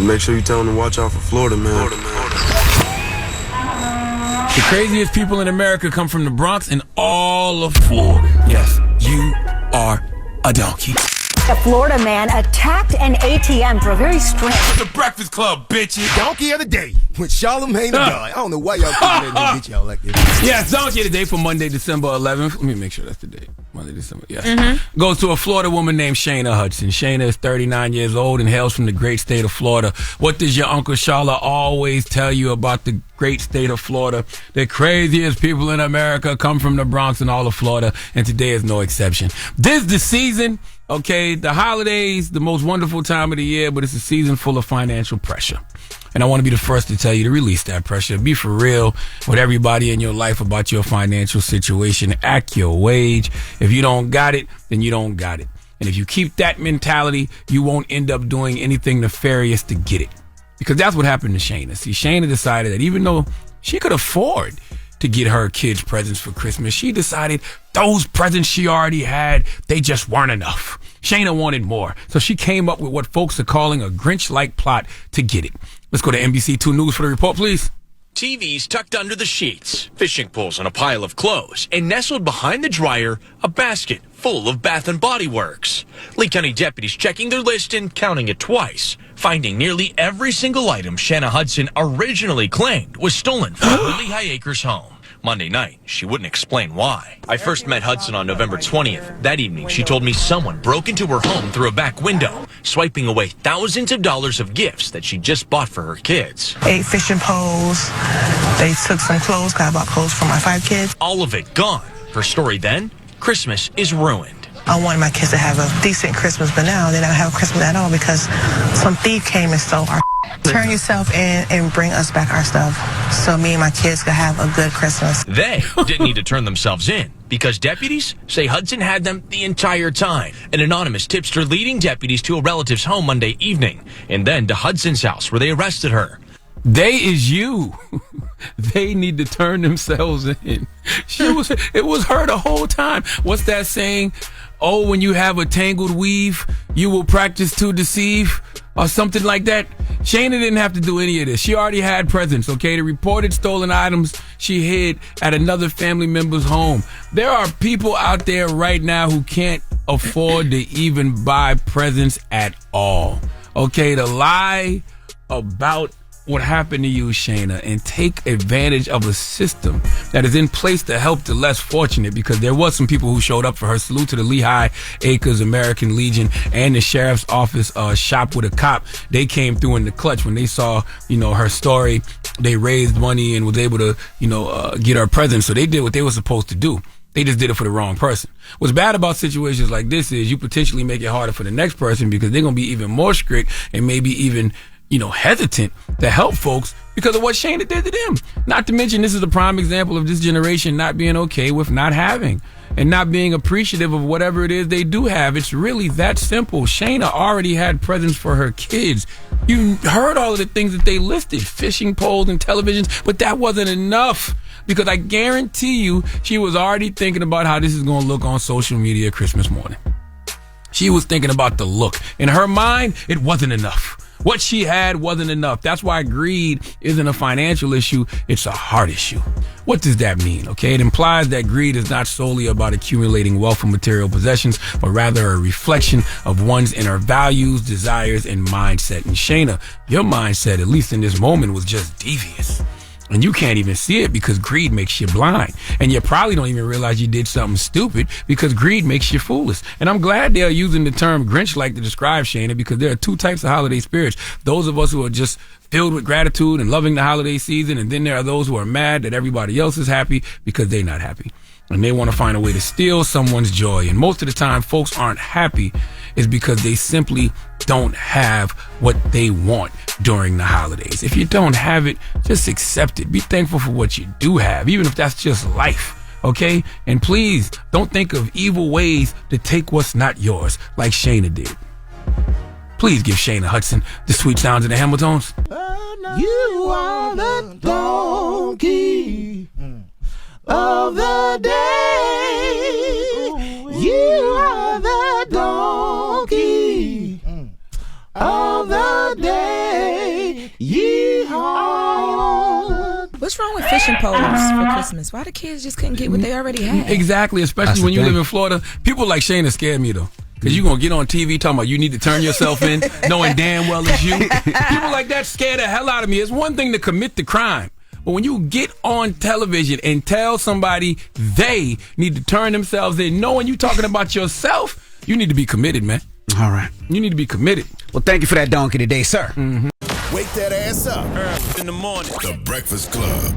Make sure you tell them to watch out for Florida, man. The craziest people in America come from the Bronx and all of Florida. Yes, you are a donkey. A Florida man attacked an ATM for a very strange... The Breakfast Club, bitches. Donkey of the day with Charlamagne the guy. I don't know why y'all think that get y'all like this. Yes, Donkey of the day for Monday, December 11th. Let me make sure that's the date. Monday, December, yes. Goes to a Florida woman named Shayna Hudson. Shayna is 39 years old and hails from the great state of Florida. What does your Uncle Sharla always tell you about the great state of Florida? The craziest people in America come from the Bronx and all of Florida, and today is no exception. This is the season, okay, the holidays, the most wonderful time of the year, but it's a season full of financial pressure. And I want to be the first to tell you to release that pressure. Be for real with everybody in your life about your financial situation. Act your wage. If you don't got it, then you don't got it. And if you keep that mentality, you won't end up doing anything nefarious to get it. Because that's what happened to Shayna. See, Shayna decided that even though she could afford to get her kids presents for Christmas, she decided those presents she already had, they just weren't enough. Shayna wanted more. So she came up with what folks are calling a Grinch-like plot to get it. Let's go to NBC2 News for the report, please. TVs tucked under the sheets, fishing poles on a pile of clothes, and nestled behind the dryer, a basket full of Bath & Body Works. Lee County deputies checking their list and counting it twice, finding nearly every single item Shanna Hudson originally claimed was stolen from her Lehigh Acres home. Monday night, she wouldn't explain why. I first met Hudson on November 20th. That evening, she told me someone broke into her home through a back window, swiping away thousands of dollars of gifts that she just bought for her kids. 8 fishing poles. They took some clothes, got bought clothes for my 5 kids. All of it gone. Her story then, Christmas is ruined. I wanted my kids to have a decent Christmas, but now they don't have a Christmas at all because some thief came and stole our Turn yourself in and bring us back our stuff so me and my kids could have a good Christmas. They didn't need to turn themselves in because deputies say Hudson had them the entire time. An anonymous tipster leading deputies to a relative's home Monday evening and then to Hudson's house where they arrested her. They is you. They need to turn themselves in. It was her the whole time. What's that saying? Oh, when you have a tangled weave, you will practice to deceive, or something like that. Shayna didn't have to do any of this. She already had presents, okay? The reported stolen items she hid at another family member's home. There are people out there right now who can't afford to even buy presents at all, okay? To lie about what happened to you, Shayna, and take advantage of a system that is in place to help the less fortunate, because there was some people who showed up for her. Salute to the Lehigh Acres American Legion and the sheriff's office shop with a cop. They came through in the clutch when they saw, her story. They raised money and was able to, get her presents. So they did what they were supposed to do. They just did it for the wrong person. What's bad about situations like this is you potentially make it harder for the next person because they're going to be even more strict and maybe even hesitant to help folks because of what Shayna did to them. Not to mention, this is a prime example of this generation not being okay with not having and not being appreciative of whatever it is they do have. It's really that simple. Shayna already had presents for her kids. You heard all of the things that they listed, fishing poles and televisions, but that wasn't enough because I guarantee you she was already thinking about how this is going to look on social media Christmas morning. She was thinking about the look. In her mind, it wasn't enough. What she had wasn't enough. That's why greed isn't a financial issue. It's a heart issue. What does that mean? Okay, it implies that greed is not solely about accumulating wealth and material possessions, but rather a reflection of one's inner values, desires, and mindset. And Shayna, your mindset, at least in this moment, was just devious. And you can't even see it because greed makes you blind. And you probably don't even realize you did something stupid because greed makes you foolish. And I'm glad they're using the term Grinch-like to describe Shayna because there are 2 types of holiday spirits. Those of us who are just filled with gratitude and loving the holiday season. And then there are those who are mad that everybody else is happy because they're not happy. And they want to find a way to steal someone's joy. And most of the time, folks aren't happy is because they simply don't have what they want during the holidays. If you don't have it, just accept it. Be thankful for what you do have, even if that's just life, okay? And please, don't think of evil ways to take what's not yours, like Shayna did. Please give Shayna Hudson the sweet sounds of the Hamiltons. You are the donkey of the day. You are the donkey of the day. Yeehaw. What's wrong with fishing poles for Christmas? Why the kids just couldn't get what they already had? Exactly, especially when you live in Florida. People like Shayna scare me, though. Because you're going to get on TV talking about you need to turn yourself in, knowing damn well it's you. People like that scare the hell out of me. It's one thing to commit the crime. But when you get on television and tell somebody they need to turn themselves in, knowing you talking about yourself, you need to be committed, man. All right. You need to be committed. Well, thank you for that donkey today, sir. Wake that ass up. Early in the morning. The Breakfast Club.